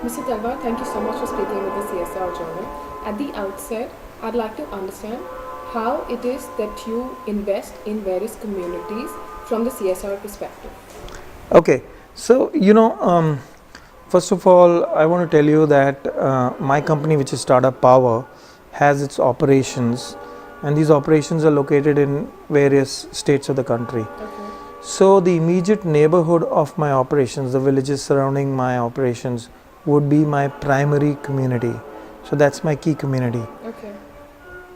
Mr. Talwar, thank you so much for speaking with the CSR Journal. At the outset, I'd like to understand how it is that you invest in various communities from the CSR perspective. Okay, so first of all, I want to tell you that my company, which is Startup Power, has its operations, and these operations are located in various states of the country. Okay. So, the immediate neighborhood of my operations, the villages surrounding my operations, would be my primary community. So, that's my key community. Okay.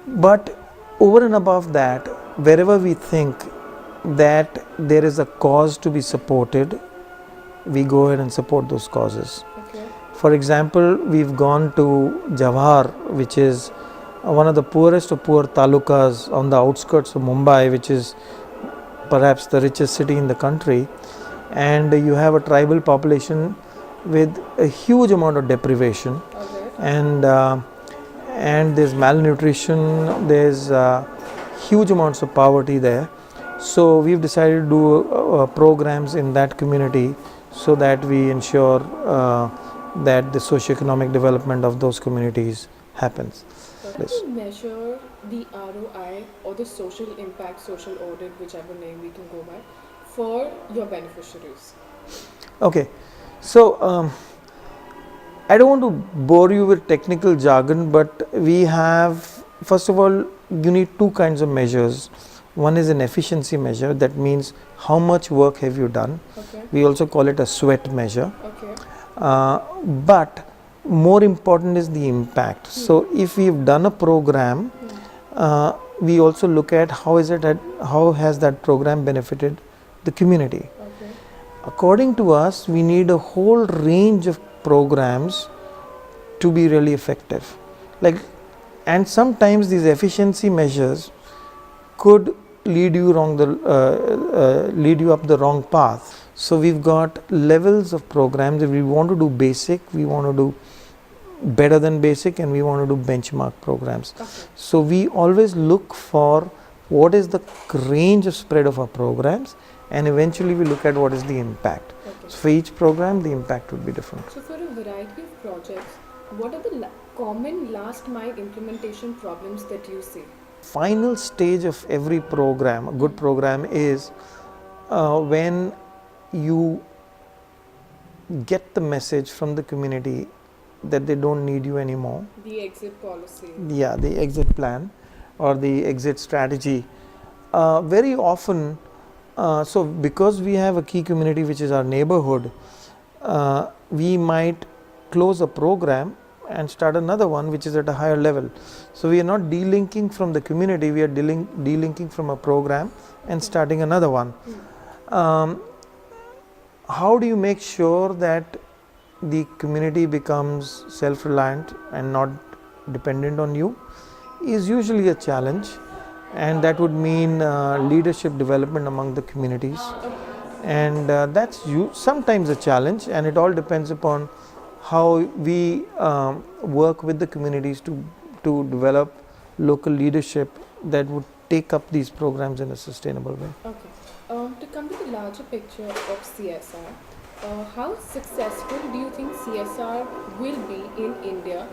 But over and above that, wherever we think that there is a cause to be supported, we go ahead and support those causes. Okay. For example, we've gone to Jawahar, which is one of the poorest of poor talukas on the outskirts of Mumbai, which is perhaps the richest city in the country, and you have a tribal population with a huge amount of deprivation, Okay. and there's malnutrition, there's huge amounts of poverty there. So we've decided to do programs in that community so that we ensure that the socio-economic development of those communities happens. How do you measure the ROI or the social impact, social audit, whichever name we can go by, for your beneficiaries? Okay, so I don't want to bore you with technical jargon, but we have, first of all, you need two kinds of measures. One is an efficiency measure, that means how much work have you done. Okay. We also call it a sweat measure. Okay. But more important is the impact. So if we've done a program, we also look at how has that program benefited the community. Okay. According to us, we need a whole range of programs to be really effective. And sometimes these efficiency measures could lead you lead you up the wrong path. So we've got levels of programs. If we want to do basic, we want to do better than basic, and we want to do benchmark programs. Okay. So we always look for what is the range of spread of our programs, and eventually we look at what is the impact. Okay. So for each program, the impact would be different. So for a variety of projects, what are the common last mile implementation problems that you see? Final stage of every program, a good program, is when you get the message from the community that they don't need you anymore. The exit policy. Yeah, the exit plan or the exit strategy. Very often, so because we have a key community which is our neighborhood, we might close a program and start another one which is at a higher level. So we are not delinking from the community, we are delinking from a program and starting another one. How do you make sure that the community becomes self-reliant and not dependent on you is usually a challenge, and that would mean leadership development among the communities, and that's sometimes a challenge, and it all depends upon how we work with the communities to develop local leadership that would take up these programs in a sustainable way. Okay. To come to the larger picture of CSR, how successful do you think CSR will be in India?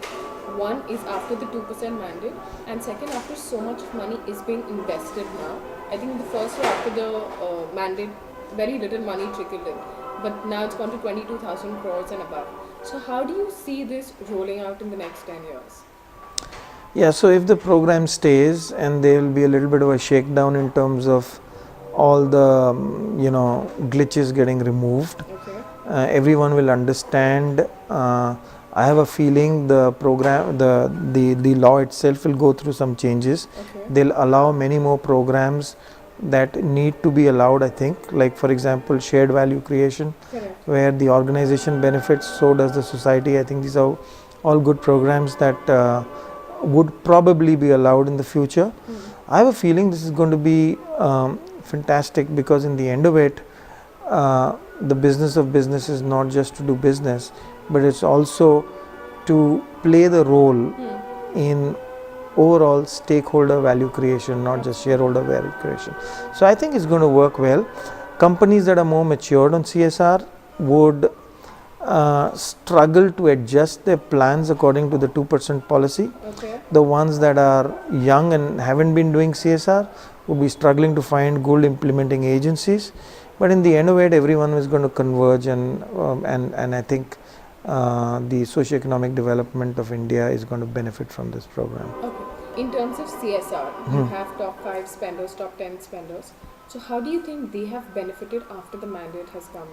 One is after the 2% mandate, and second, after so much money is being invested now. I think the first year after the mandate, very little money trickled in, but now it's gone to 22,000 crores and above. So how do you see this rolling out in the next 10 years? Yeah, so if the program stays and there will be a little bit of a shakedown in terms of all the glitches getting removed, Okay. Everyone will understand. I have a feeling the program, the law itself will go through some changes. Okay. They'll allow many more programs that need to be allowed, I think, like for example shared value creation. Correct. Where the organization benefits, so does the society. I think these are all good programs that would probably be allowed in the future. I have a feeling this is going to be fantastic, because in the end of it, the business of business is not just to do business, but it's also to play the role in overall stakeholder value creation, not just shareholder value creation. So I think it's going to work well. Companies that are more matured on CSR would struggle to adjust their plans according to the 2% policy. Okay. The ones that are young and haven't been doing CSR will be struggling to find good implementing agencies. But in the end of it, everyone is going to converge, and I think the socioeconomic development of India is going to benefit from this program. Okay. In terms of CSR, you have top 5 spenders, top 10 spenders. So how do you think they have benefited after the mandate has come?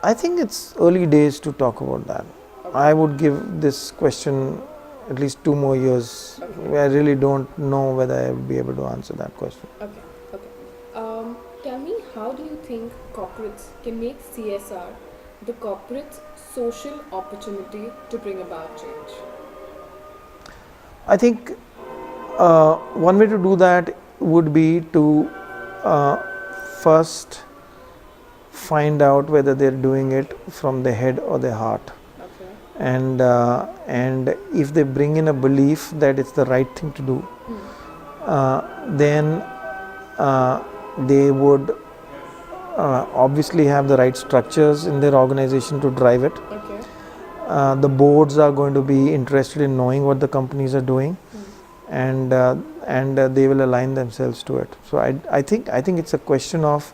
I think it's early days to talk about that. Okay. I would give this question at least 2 more years. Okay. I really don't know whether I will be able to answer that question. Okay. Okay. Tell me, how do you think corporates can make CSR the corporate's social opportunity to bring about change? I think one way to do that would be to first find out whether they're doing it from their head or their heart. Okay. And if they bring in a belief that it's the right thing to do, then they would obviously have the right structures in their organization to drive it. Okay. The boards are going to be interested in knowing what the companies are doing, and they will align themselves to it. So I think it's a question of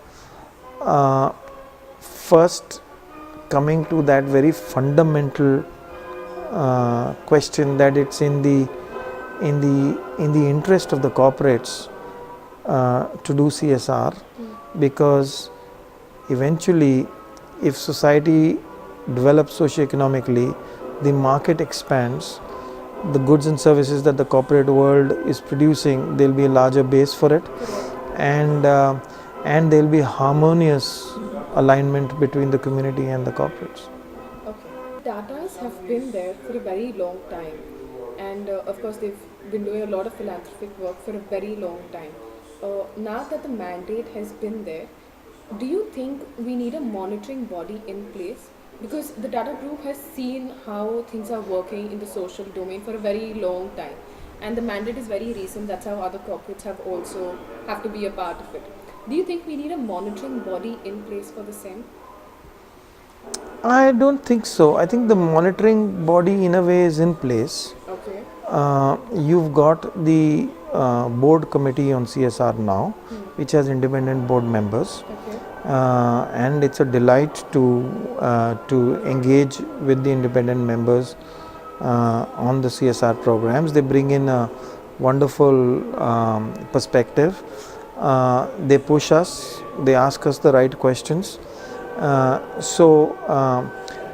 first coming to that very fundamental question that it's in the interest of the corporates to do CSR, because eventually if society develops socioeconomically, the market expands, the goods and services that the corporate world is producing, there will be a larger base for it, and there will be harmonious alignment between the community and the corporates. Okay. Tatas have been there for a very long time, and of course they've been doing a lot of philanthropic work for a very long time. Now that the mandate has been there, do you think we need a monitoring body in place? Because the Tata Group has seen how things are working in the social domain for a very long time, and the mandate is very recent. That's how other corporates have to be a part of it. Do you think we need a monitoring body in place for the same? I don't think so. I think the monitoring body in a way is in place. Okay. You've got the board committee on CSR now, which has independent board members. Okay. And it's a delight to engage with the independent members on the CSR programs. They bring in a wonderful perspective. They push us, they ask us the right questions. So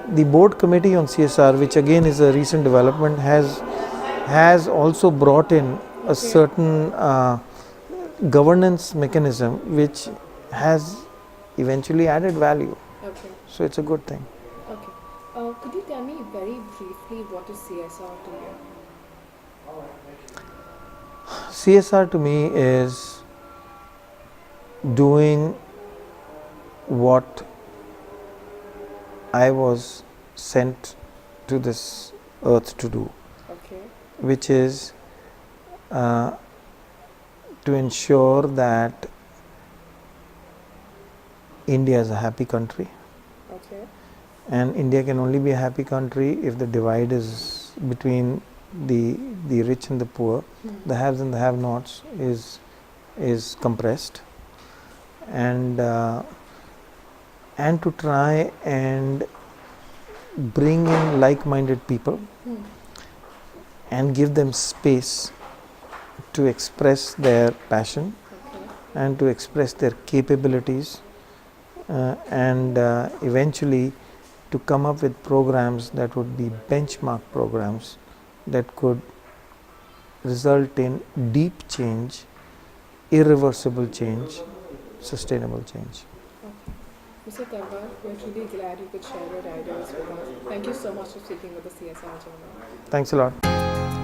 the board committee on CSR, which again is a recent development, has also brought in a certain governance mechanism which has eventually added value. Okay. So it's a good thing. Okay. Could you tell me very briefly what is CSR to you? CSR to me is doing what I was sent to this earth to do, Okay. which is to ensure that India is a happy country, Okay. and India can only be a happy country if the divide is between the rich and the poor, the haves and the have-nots is compressed, and to try and bring in like-minded people and give them space to express their passion and to express their capabilities, and eventually to come up with programs that would be benchmark programs that could result in deep change, irreversible change, sustainable change. Okay. Mr. Talwar, we're really glad you could share your ideas with us. Thank you so much for speaking with the CSR journal. Thanks a lot.